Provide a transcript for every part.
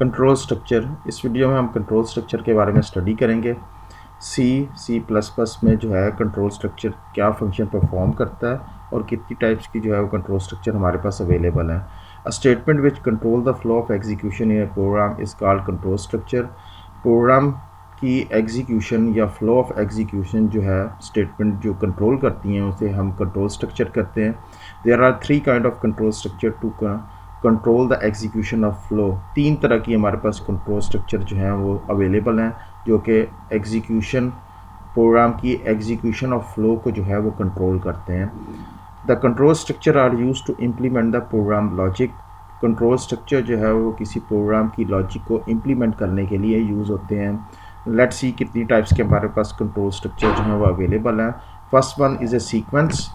Control structure. इस video में हम कंट्रोल स्ट्रक्चर के बारे में स्टडी करेंगे। सी प्लस प्लस में जो है कंट्रोल स्ट्रक्चर क्या फंक्शन परफॉर्म करता है और कितनी टाइप्स की जो है वो कंट्रोल स्ट्रक्चर हमारे पास अवेलेबल है। A statement which control the flow of execution in a program is called control structure. Program की एग्जीक्यूशन या फ्लो ऑफ एग्जीक्यूशन जो है स्टेटमेंट जो कंट्रोल करती हैं उसे हम कंट्रोल स्ट्रक्चर करते हैं। There are three kind of control structure to control the execution of flow. तीन तरह की हमारे पास कंट्रोल स्ट्रक्चर जो हैं वो अवेलेबल हैं जो कि एग्जीक्यूशन प्रोग्राम की एग्जीक्यूशन ऑफ फ्लो को जो है वो कंट्रोल करते हैं। The control structure are use to implement the program logic. Control structure जो है वो किसी प्रोग्राम की लॉजिक को इम्प्लीमेंट करने के लिए यूज़ होते हैं। लेट्स सी कितनी टाइप्स के हमारे पास कंट्रोल स्ट्रक्चर जो है वो अवेलेबल हैं। First one is a sequence.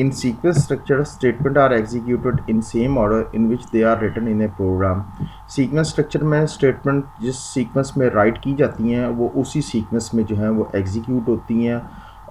In sequence structure, statements are executed in same order in which they are written in a program. Sequence structure में statement जिस sequence में write की जाती हैं वो उसी sequence में जो है वो execute होती हैं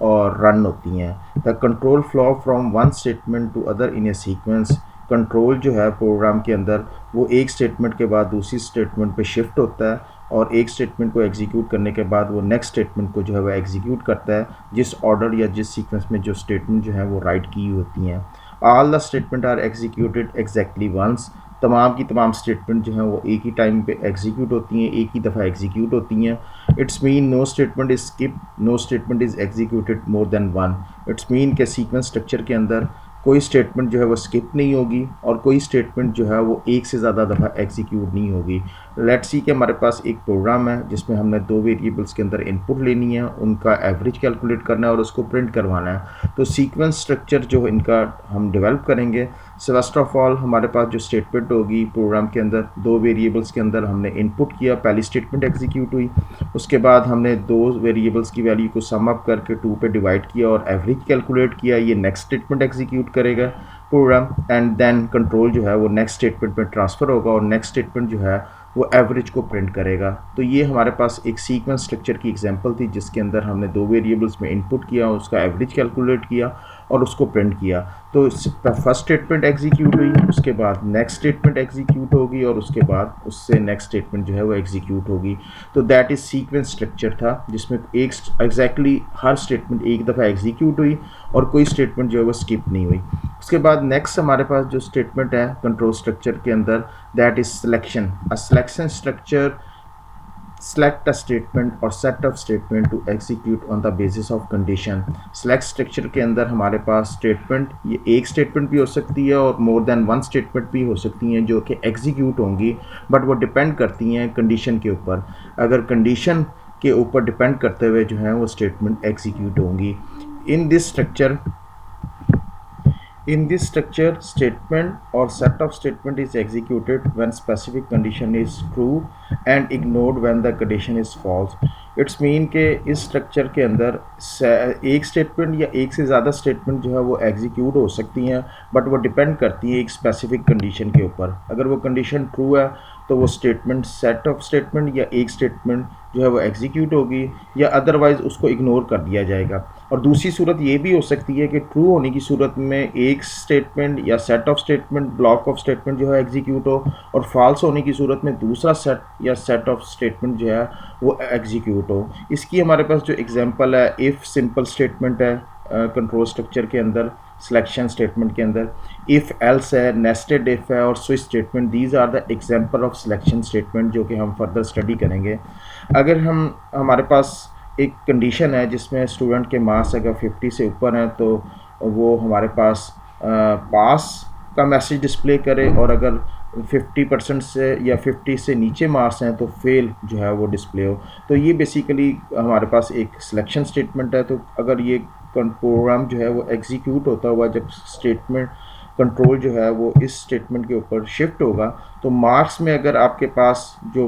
और run होती हैं। The control flow from one statement to other in a sequence. Control जो है प्रोग्राम के अंदर वो एक स्टेटमेंट के बाद दूसरी स्टेटमेंट पे शिफ्ट होता है और एक स्टेटमेंट को एग्जीक्यूट करने के बाद वो नेक्स्ट स्टेटमेंट को जो है वो एग्जीक्यूट करता है जिस ऑर्डर या जिस सीक्वेंस में जो स्टेटमेंट जो है वो राइट की होती हैं। All the statement are executed exactly once. तमाम की तमाम स्टेटमेंट जो हैं वो एक ही टाइम पे एग्जीक्यूट होती हैं, एक ही दफ़ा एग्जीक्यूट होती हैं। It's mean no statement is skip, no statement is executed more than one. It's mean के सीक्वेंस स्ट्रक्चर के अंदर कोई स्टेटमेंट जो है वो स्किप नहीं होगी और कोई स्टेटमेंट जो है वो एक से ज़्यादा दफ़ा एग्जीक्यूट नहीं होगी। लेट्स सी कि हमारे पास एक प्रोग्राम है जिसमें हमने दो वेरिएबल्स के अंदर इनपुट लेनी है, उनका एवरेज कैलकुलेट करना है और उसको प्रिंट करवाना है। तो सीक्वेंस स्ट्रक्चर जो इनका हम डेवलप करेंगे। फर्स्ट ऑफ ऑल हमारे पास जो स्टेटमेंट होगी प्रोग्राम के अंदर, दो वेरिएबल्स के अंदर हमने इनपुट किया, पहली स्टेटमेंट एग्जीक्यूट हुई। उसके बाद हमने दो वेरिएबल्स की वैल्यू को सम अप करके 2 पे डिवाइड किया और एवरेज कैलकुलेट किया। ये नेक्स्ट स्टेटमेंट एग्जीक्यूट करेगा प्रोग्राम एंड देन कंट्रोल जो है वो नेक्स्ट स्टेटमेंट में ट्रांसफ़र होगा और नेक्स्ट स्टेटमेंट जो है वो एवरेज को प्रिंट करेगा। तो ये हमारे पास एक सीक्वेंस स्ट्रक्चर की एग्जांपल थी जिसके अंदर हमने दो वेरिएबल्स में इनपुट किया, उसका एवरेज कैलकुलेट किया और उसको प्रिंट किया। तो फर्स्ट स्टेटमेंट एग्जीक्यूट हुई, उसके बाद नेक्स्ट स्टेटमेंट एग्जीक्यूट होगी और उसके बाद उससे नेक्स्ट स्टेटमेंट जो है वो एग्जीक्यूट होगी। तो दैट इज़ सीक्वेंस स्ट्रक्चर था जिसमें एक एग्जैक्टली हर स्टेटमेंट एक दफ़ा एग्जीक्यूट हुई और कोई स्टेटमेंट जो है वो स्किप नहीं हुई। उसके बाद नेक्स्ट हमारे पास जो स्टेटमेंट है कंट्रोल स्ट्रक्चर के अंदर that is selection. A selection structure select a statement or set of statement to execute on the basis of condition। select structure के अंदर हमारे पास स्टेटमेंट, ये एक स्टेटमेंट भी हो सकती है और मोर देन वन स्टेटमेंट भी हो सकती हैं जो कि एग्जीक्यूट होंगी, बट वो डिपेंड करती हैं कंडीशन के ऊपर। अगर कंडीशन के ऊपर डिपेंड करते हुए जो है वो स्टेटमेंट एग्जीक्यूट होंगी। In this structure, statement or set of statement is executed when specific condition is true and ignored when the condition is false। It's mean कि इस स्ट्रक्चर के अंदर एक स्टेटमेंट या एक से ज़्यादा स्टेटमेंट जो है वो एग्जीक्यूट हो सकती हैं, बट वो डिपेंड करती है एक स्पेसिफिक कंडीशन के ऊपर। अगर वो कंडीशन ट्रू है तो वो स्टेटमेंट सेट ऑफ स्टेटमेंट या एक स्टेटमेंट जो है वो एग्जीक्यूट होगी या अदरवाइज़ उसको इग्नोर कर दिया जाएगा। और दूसरी सूरत ये भी हो सकती है कि ट्रू होने की सूरत में एक स्टेटमेंट या set of statement, block of statement जो है एग्जीक्यूट हो और फॉल्स होने की सूरत में दूसरा सेट या सेट ऑफ स्टेटमेंट जो है वो एग्जीक्यूट हो। इसकी हमारे पास जो एग्जांपल है इफ़ सिंपल स्टेटमेंट है कंट्रोल स्ट्रक्चर के अंदर, सिलेक्शन स्टेटमेंट के अंदर इफ़ एल्स है, नेस्टेड इफ़ है और switch statement. These are the example of selection statement जो कि हम फर्दर स्टडी करेंगे। अगर हमारे पास एक कंडीशन है जिसमें स्टूडेंट के मार्क्स अगर 50 से ऊपर हैं तो वो हमारे पास पास का मैसेज डिस्प्ले करे और अगर 50% से या 50 से नीचे मार्क्स हैं तो फेल जो है वो डिस्प्ले हो। तो ये बेसिकली हमारे पास एक सिलेक्शन स्टेटमेंट है। तो अगर ये प्रोग्राम जो है वो एग्जीक्यूट होता हुआ जब स्टेटमेंट कंट्रोल जो है वो इस स्टेटमेंट के ऊपर शिफ्ट होगा तो मार्क्स में अगर आपके पास जो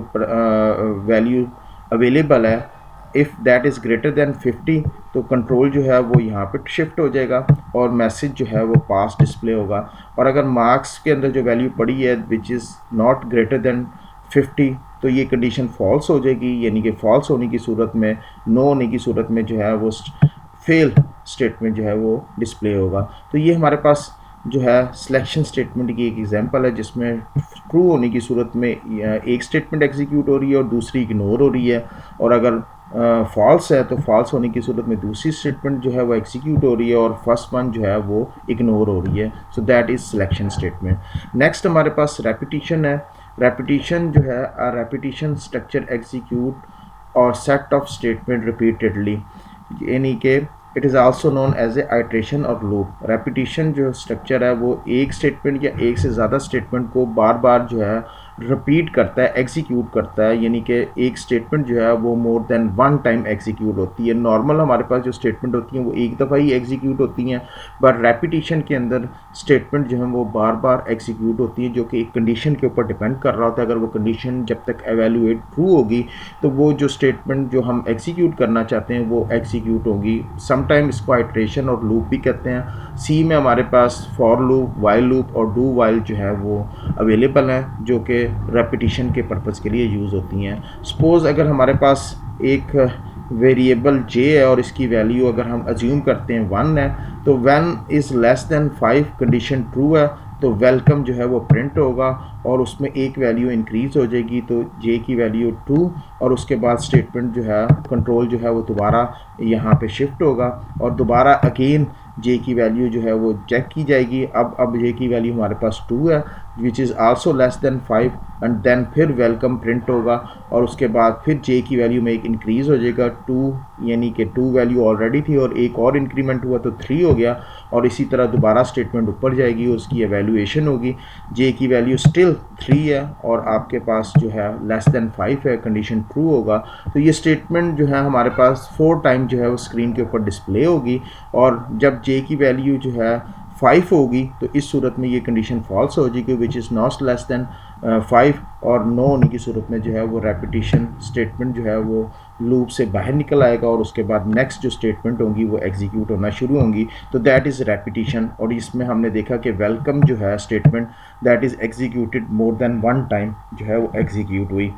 वैल्यू अवेलेबल है if that is greater than 50 तो कंट्रोल जो है वो यहाँ पे शिफ्ट हो जाएगा और मैसेज जो है वो पास डिस्प्ले होगा। और अगर मार्क्स के अंदर जो वैल्यू पड़ी है which is not greater than 50 तो ये कंडीशन फॉल्स हो जाएगी, यानी कि फॉल्स होने की सूरत में, नो होने की सूरत में जो है वो फेल स्टेटमेंट जो है वो डिस्प्ले होगा। तो ये हमारे पास जो है सिलेक्शन स्टेटमेंट की एक एग्जांपल है, जिसमें ट्रू होने की सूरत में एक स्टेटमेंट एग्जीक्यूट हो रही है और दूसरी इग्नोर हो रही है, और अगर फॉल्स है तो फॉल्स होने की सूरत में दूसरी स्टेटमेंट जो है वो एग्जीक्यूट हो रही है और फर्स्ट वन जो है वो इग्नोर हो रही है। So that is selection statement. Next हमारे पास रेपिटिशन है। रेपिटिशन जो है रेपिटिशन स्ट्रक्चर एग्जीक्यूट और सेट ऑफ स्टेटमेंट रिपीटेडली, यानी कि it is also known as a iteration और लूप। रेपिटिशन जो स्ट्रक्चर है वो एक स्टेटमेंट या एक से ज़्यादा स्टेटमेंट को बार बार जो है रिपीट करता है, एग्जीक्यूट करता है, यानी कि एक स्टेटमेंट जो है वो मोर देन वन टाइम एग्जीक्यूट होती है। नॉर्मल हमारे पास जो स्टेटमेंट होती हैं वो एक दफ़ा ही एग्जीक्यूट होती हैं, बट रेपिटिशन के अंदर स्टेटमेंट जो है वो बार बार एग्जीक्यूट होती है, जो कि एक कंडीशन के ऊपर डिपेंड कर रहा होता है। अगर वो कंडीशन जब तक एवेलुएट ट्रू होगी तो वो जो स्टेटमेंट जो हम एग्जीक्यूट करना चाहते हैं वो एग्जीक्यूट होगी। समटाइम इसको आइट्रेशन और लूप भी कहते हैं। सी में हमारे पास फॉर लूप, वाइल लूप और डू वाइल जो है वो अवेलेबल हैं, जो कि रेपिटिशन के पर्पज़ के लिए यूज़ होती हैं। सपोज़ अगर हमारे पास एक वेरिएबल j है और इसकी वैल्यू अगर हम अज्यूम करते हैं 1 है, तो when is less than 5 condition true है तो वेलकम जो है वो प्रिंट होगा और उसमें एक वैल्यू इंक्रीज़ हो जाएगी, तो j की वैल्यू 2, और उसके बाद स्टेटमेंट जो है कंट्रोल जो है वो दोबारा यहाँ पे शिफ्ट होगा और दोबारा अगेन j की वैल्यू जो है वो चेक की जाएगी। अब j की वैल्यू हमारे पास 2 है which is also less than 5, and then फिर वेलकम प्रिंट होगा और उसके बाद फिर j की वैल्यू में एक इंक्रीज़ हो जाएगा 2, यानी कि 2 वैल्यू ऑलरेडी थी और एक और इंक्रीमेंट हुआ तो 3 हो गया, और इसी तरह दोबारा स्टेटमेंट ऊपर जाएगी, उसकी एवेल्यूएशन होगी, j की वैल्यू स्टिल 3 है और आपके पास जो है लेस देन 5 है, कंडीशन ट्रू होगा। तो ये स्टेटमेंट जो है हमारे पास 4 टाइम जो है वो स्क्रीन के ऊपर डिस्प्ले होगी, और जब j की वैल्यू जो है 5 होगी तो इस सूरत में ये कंडीशन फॉल्स हो जाएगी which is not less than 5, और नो होने की सूरत में जो है वो रेपिटिशन स्टेटमेंट जो है वो लूप से बाहर निकल आएगा और उसके बाद नेक्स्ट जो स्टेटमेंट होंगी वो एग्जीक्यूट होना शुरू होंगी। तो दैट इज़ रेपिटिशन, और इसमें हमने देखा कि वेलकम जो है statement that is executed more than one time जो है वो एग्जीक्यूट हुई।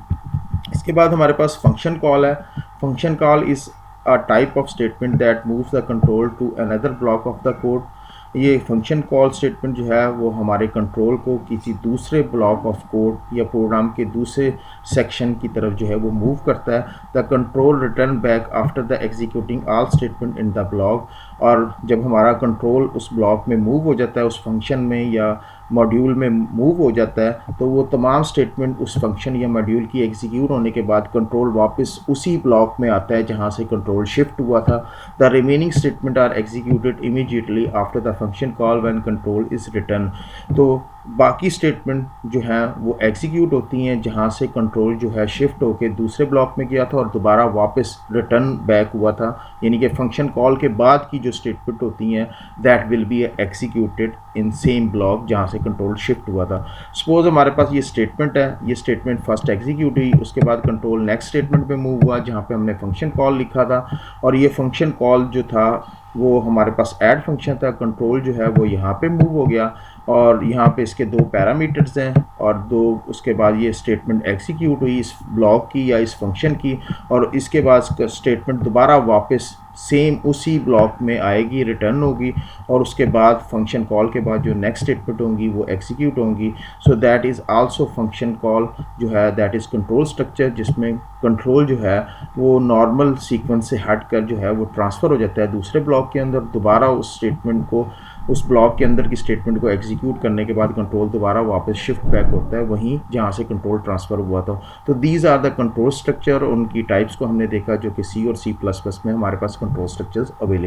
इसके बाद हमारे पास फंक्शन कॉल है। Function call is a type of statement that moves the control to another block of the code। ये फंक्शन कॉल स्टेटमेंट जो है वो हमारे कंट्रोल को किसी दूसरे ब्लॉक ऑफ कोड या प्रोग्राम के दूसरे सेक्शन की तरफ जो है वो मूव करता है। The control return back after the executing all statement in the block, और जब हमारा कंट्रोल उस ब्लॉक में मूव हो जाता है, उस फंक्शन में या मॉड्यूल में मूव हो जाता है, तो वो तमाम स्टेटमेंट उस फंक्शन या मॉड्यूल की एग्जीक्यूट होने के बाद कंट्रोल वापस उसी ब्लॉक में आता है जहाँ से कंट्रोल शिफ्ट हुआ था। The remaining statement are executed immediately after the function call when control is return. तो बाकी स्टेटमेंट जो हैं वो एग्जीक्यूट होती हैं जहाँ से कंट्रोल जो है शिफ्ट होकर दूसरे ब्लॉक में गया था और दोबारा वापस रिटर्न बैक हुआ था, यानी कि फंक्शन कॉल के बाद की जो स्टेटमेंट होती हैं that will be executed in same block जहाँ से कंट्रोल शिफ्ट हुआ था। सपोज हमारे पास ये स्टेटमेंट है, ये स्टेटमेंट फर्स्ट एग्जीक्यूट हुई, उसके बाद कंट्रोल नेक्स्ट स्टेटमेंट पे मूव हुआ जहाँ पे हमने फंक्शन कॉल लिखा था, और ये फंक्शन कॉल जो था वो हमारे पास ऐड फंक्शन था। कंट्रोल जो है वो यहाँ पे मूव हो गया और यहाँ पे इसके 2 पैरामीटर्स हैं और 2, उसके बाद ये स्टेटमेंट एग्जीक्यूट हुई इस ब्लॉक की या इस फंक्शन की, और इसके बाद स्टेटमेंट दोबारा वापस सेम उसी ब्लॉक में आएगी, रिटर्न होगी, और उसके बाद फंक्शन कॉल के बाद जो नेक्स्ट स्टेटमेंट होंगी वो एग्जीक्यूट होंगी। सो that is also function call जो है दैट इज़ कंट्रोल स्ट्रक्चर, जिसमें कंट्रोल जो है वो नॉर्मल सीक्वेंस से हट कर जो है वो ट्रांसफ़र हो जाता है दूसरे ब्लॉक के अंदर। दोबारा उस स्टेटमेंट को, उस ब्लॉक के अंदर की स्टेटमेंट को एग्जीक्यूट करने के बाद कंट्रोल दोबारा वापस शिफ्ट बैक होता है वहीं जहाँ से कंट्रोल ट्रांसफ़र हुआ था। तो these are the control structure, उनकी टाइप्स को हमने देखा जो कि सी और C++ में हमारे पास कंट्रोल स्ट्रक्चर्स अवेलेबल